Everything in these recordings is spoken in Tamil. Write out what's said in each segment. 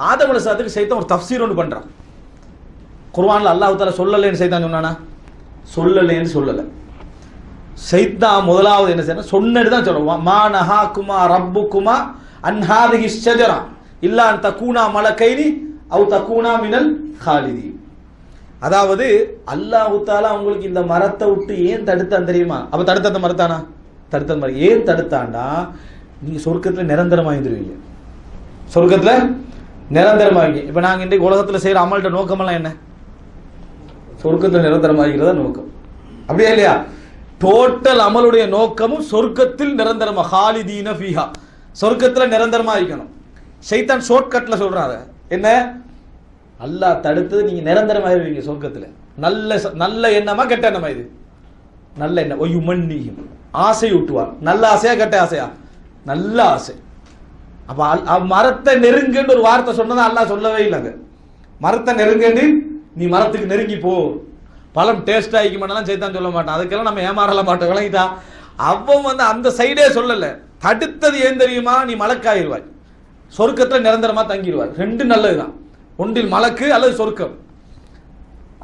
ஆதம் அலைஹிஸ்ஸலாத்துக்கு சைத்தான் ஒரு தஃப்சீர் ஒன்று பண்றான். குர்ஆன்ல அல்லாஹ் தஆலா சொல்லலைன்னு சைத்தான் சொன்னானா? சொல்லலைன்னு சொல்லல. சைத்தான் முதலாவது என்ன செய்யணும், சொன்னது தான் சொல்லுவான். மா நஹாகுமா ரப்புகுமா அன் ஹாதிஹி ஷஜரா இல்லா அன் தகூனா மலக்கைனி அவ் தகூனா மினல் ஹாலிதீன். அதாவது அல்லாஹ் தஆலா உங்களுக்கு இந்த மரத்தை விட்டு ஏன் தடுத்தான் தெரியுமா? அப்ப தடுத்த அந்த மரத்தானா? தடுத்த மரம் ஏன் தடுத்தாண்டா, நீங்க சொர்க்கத்துல நிரந்தரமாயிருவீங்க. சொர்க்கத்துல நிரந்தரமாகி. இப்ப நாங்க இன்றைக்கு உலகத்துல செய்யற அமல்கிட்ட நோக்கமெல்லாம் என்ன? சொர்க்கத்துல நிரந்தரமாகிறதா நோக்கம், அப்படியா இல்லையா? டோட்டல் அமலுடைய நோக்கமும் சொர்க்கத்தில் நிரந்தரமா, ஹாலிதீன ஃபீஹா, சொர்க்கத்துல நிரந்தரமா இருக்கணும். ஷைத்தான் ஷார்ட்கட்ல சொல்றாங்க என்ன, அல்லாஹ் தடுத்தது நீங்க நிரந்தரமாயிருவீங்க சொர்க்கத்துல. நல்ல நல்ல எண்ணமா கெட்ட எண்ணமா? இது நல்ல எண்ணம். ஒய்யு மன்னியும் ஆசை ஊட்டுவார். நல்ல ஆசையா கெட்ட ஆசையா? நல்ல ஆசை. அப்ப மரத்தை நெருங்கன்னு ஒரு வார்த்தை சொன்னதா அல்லாஹ் சொல்லவே இல்லைங்க. மரத்தை நெருங்கன்னு நீ மரத்துக்கு நெருங்கி போ, பழம் டேஸ்ட் ஆகிக்க மாட்டாலும் சைத்தான் சொல்ல மாட்டான். அதுக்கெல்லாம் நம்ம ஏமாறல மாட்டோம், விளங்கிட்டா? அவன் அந்த சைடே சொல்லல. தடுத்தது ஏன் தெரியுமா? நீ மலக்காயிருவாய், சொர்க்கத்துல நிரந்தரமா தங்கிடுவார். ரெண்டு நல்லதுதான், ஒன்றில் மலக்கு அல்லது சொர்க்கம்.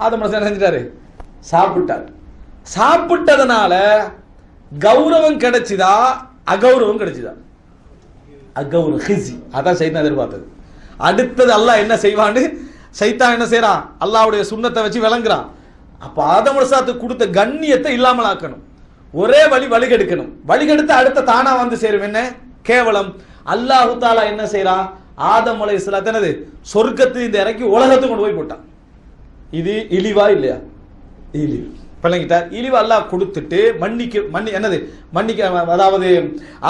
ஆதம் அலைஹிஸ்ஸலாம் செஞ்சிட்டாரு, சாப்பிட்டார். சாப்பிட்டதனால கௌரவம் கிடைச்சுதா அகௌரவம் கிடைச்சுதா? அகௌரவம், ஹிஸி. அதான் சைத்தான் எதிர்பார்த்தது. அடுத்தது அல்லாஹ் என்ன செய்வான்னு சைத்தான் என்ன செய்யறான்? அல்லாஹ்வுடைய சுன்னத்தை வச்சு விளங்குறான். அப்ப ஆதம் அலைஹிஸ்ஸலாத்துக்கு கொடுத்த கண்ணியத்தை இல்லாமல் ஆக்கணும். ஒரே வழிகெடுக்கணும். வழிகெடுத்து அடுத்த தானா வந்து சேரும் என்ன? கேவலம். அல்லாஹ் தஆலா என்ன செய்யறான்? ஆதம் அலைஹிஸ்ஸலாத்தை என்னது சொர்க்கத்தில் இந்த இறக்கி உலகத்துக்கு கொண்டு போய் போட்டான். இது இழிவா இல்லையா? இழிவு. பழங்கிட்டார். இழிவு அல்லாஹ் கொடுத்துட்டு மன்னிக்க, அதாவது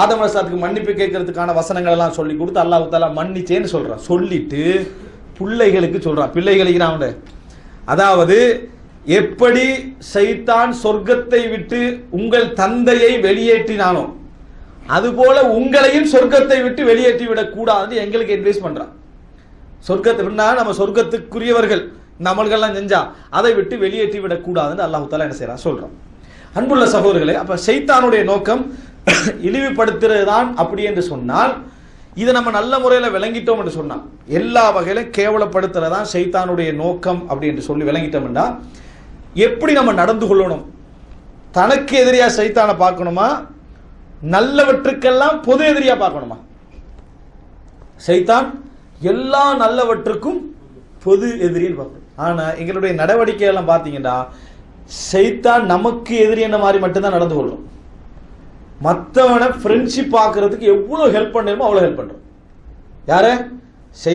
ஆதம் அலைஹிஸ்ஸலாத்துக்கு மன்னிப்பு கேட்கறதுக்கான வசனங்கள் எல்லாம் சொல்லி கொடுத்து அல்லாஹ் தஆலா மன்னிச்சேன்னு சொல்றான். சொல்லிட்டு பிள்ளைகளுக்கு சொல்றான், பிள்ளைகளுக்கு நான், அதாவது எப்படி சைத்தான் சொர்க்கத்தை விட்டு உங்கள் தந்தையை வெளியேற்றினானோ அதுபோல உங்களையும் சொர்க்கத்தை விட்டு வெளியேற்றி விடக் கூடாதுன்னு எங்களுக்கு அட்வைஸ் பண்றான். சொர்க்கத்தை நம்ம சொர்க்கத்துக்குரியவர்கள் இந்த அமல்கள்லாம் செஞ்சா அதை விட்டு வெளியேற்றி விடக் கூடாதுன்னு அல்லாஹ் தஆலா என்ன செய்யறான் சொல்றான். அன்புள்ள சகோதரர்களே, அப்ப சைத்தானுடைய நோக்கம் இழிவுபடுத்துறது தான். அப்படி என்று சொன்னால் இதை நம்ம நல்ல முறையில் விளங்கிட்டோம் என்று சொன்னா, எல்லா வகையிலும் கேவலப்படுத்துறதான் சைத்தானுடைய நோக்கம் அப்படி என்று சொல்லி விளங்கிட்டோம்னா, எப்படி நம்ம நடந்து கொள்ளணும்? தனக்கு எதிரியா சைத்தானை பார்க்கணுமா, நல்லவற்றுக்கெல்லாம் பொது எதிரியா பார்க்கணுமா? சைத்தான் எல்லா நல்லவற்றுக்கும் பொது எதிரின்னு பார்க்கணும். ஆனா எங்களுடைய நடவடிக்கை எல்லாம் பார்த்தீங்கன்னா சைத்தான் நமக்கு எதிரி என்ன மாதிரி மட்டும்தான் நடந்து கொள்றோம். மற்றவனை ஃப்ரெண்ட்ஷிப் பார்க்கறதுக்கு எவ்வளவு ஹெல்ப் பண்ணுமோ அவ்வளவு ஹெல்ப் பண்றோம். யார?